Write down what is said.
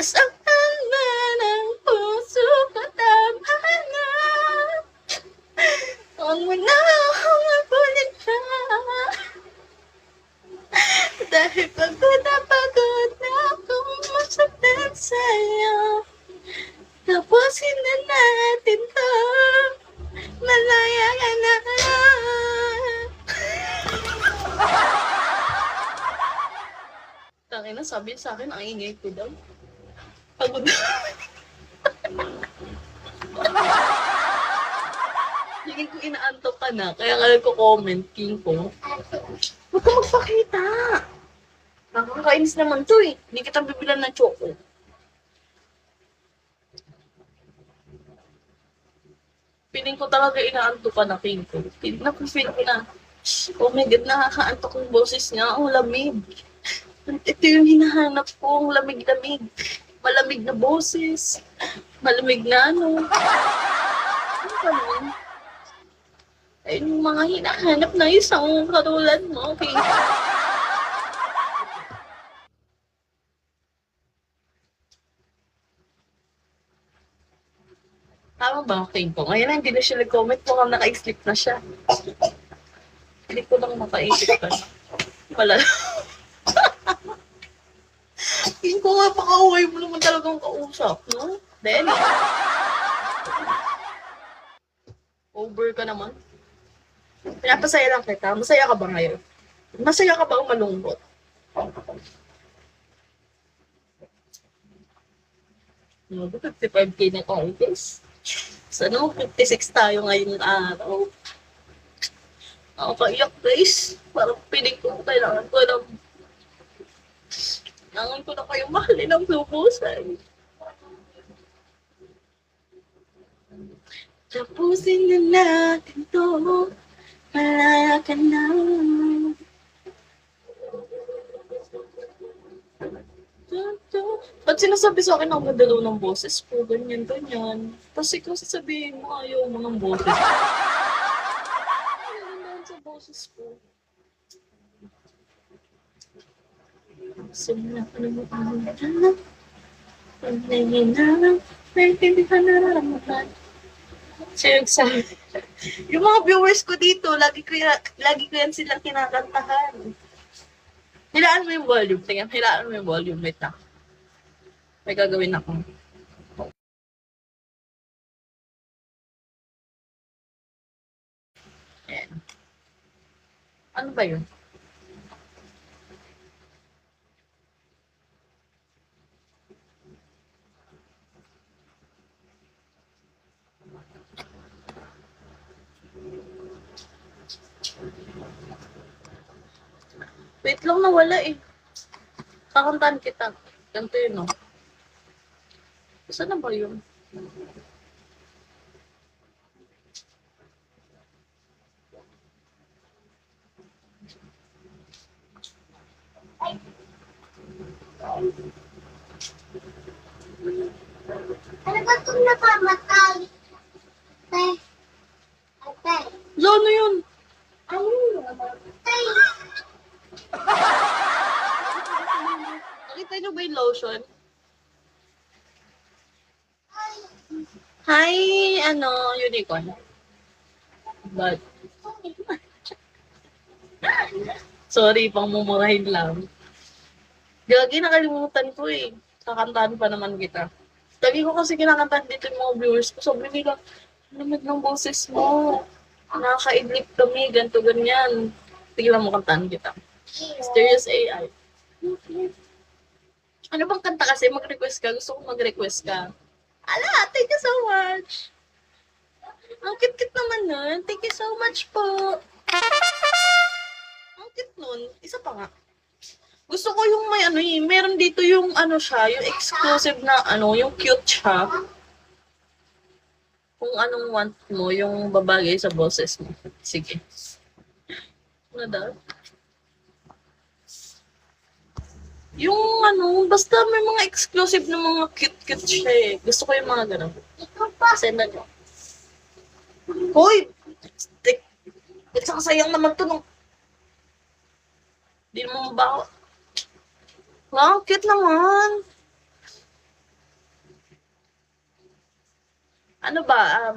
Nasaktan man ang puso ko, tama na. Huwag mo na akong abunin pa. Dahil pagod na akong masaktan sa'yo. Tapusin na natin to. Malaya ka na. Tangina, sabi sa akin, ang ingay ko daw. Pagod na. Hindi ko inaantok ka na, kaya nga nagko-comment, King ko. Huwag ka magpakita. Nakakainis naman to eh. Hindi kita bibilan ng choco. Piling ko talaga inaantok ka na, King ko. Napifeel ko na. Oh my God, nakakaantok yung boses niya. Ang lamig. Ito yung hinahanap ko, ang lamig-lamig. Malamig na boses. Malamig na ano. Ano ba yun? Ayun yung mga hinahanap na isang katulad mo, okay? Tama ba, okay po? Ngayon hindi na siya nag-comment, mukhang naka-sleep na siya. Hindi ko lang makaisip ka. Wala. Hindi ko nga pakauwi mo naman talagang kausap, no? Then, over ka naman. Pinapasaya lang kita. Masaya ka ba ngayon? Masaya ka ba malungkot? No, 55K na contest. So, no, 56 tayo ngayong araw. Nakakaiyak, guys. Parang pinig ko, kailangan ko na kayo mahalin ng lubusan. Tapusin na natin to. Malaya ka na. Ba't sinasabi sa akin ang madalo ng boses ko? Ganyan, ganyan. Tapos ikaw sasabihin mo, ayaw mo ng boses. Ganyan sa boses ko. Simula ka naman ang mga pag-nangin na hindi ka nararamdaman. Sino nagsabi? Yung mga viewers ko dito, lagi ko yan silang kinakantahan. Hilaan mo yung volume. Tingnan, hilaan mo yung volume. Wait na. May gagawin ako. Ayan. Ano ba yun? Wait lang, nawala eh. Kakantahan kita. Ganito yun, no? Saan na ba yun? Ano ba itong nakamatay? Ate. Ano yun? Ano yun? Ate. Nakita nyo ba yung lotion? Hi, unicorn. But, sorry, pang mumurahin lang. Gagi, nakalimutan ko eh. Kakantahan pa naman kita. Lagi ko kasi kinakantahan dito yung mga viewers ko. Sabi nila, lamig ng boses mo. Nakakaidlip kami, ganito, ganyan. Tignan mo, kantahan kita. Mysterious AI. Ano bang kanta kasi? Mag-request ka? Gusto ko mag-request ka. Ala, thank you so much. Ang cute-cute naman nun. Thank you so much po. Ang cute nun. Isa pa nga. Gusto ko yung may meron dito yung siya, yung exclusive na yung cute siya. Kung anong want mo, yung babagay sa boses mo. Sige. Ano daw? Yung basta may mga exclusive na mga cute-cute siya eh. Gusto ko yung mga ganun. Ikaw pa. Send na nyo. Hoy! Stick! Ba't saka sayang naman to nung... Di naman mabaho. Wow, cute naman. Ano ba,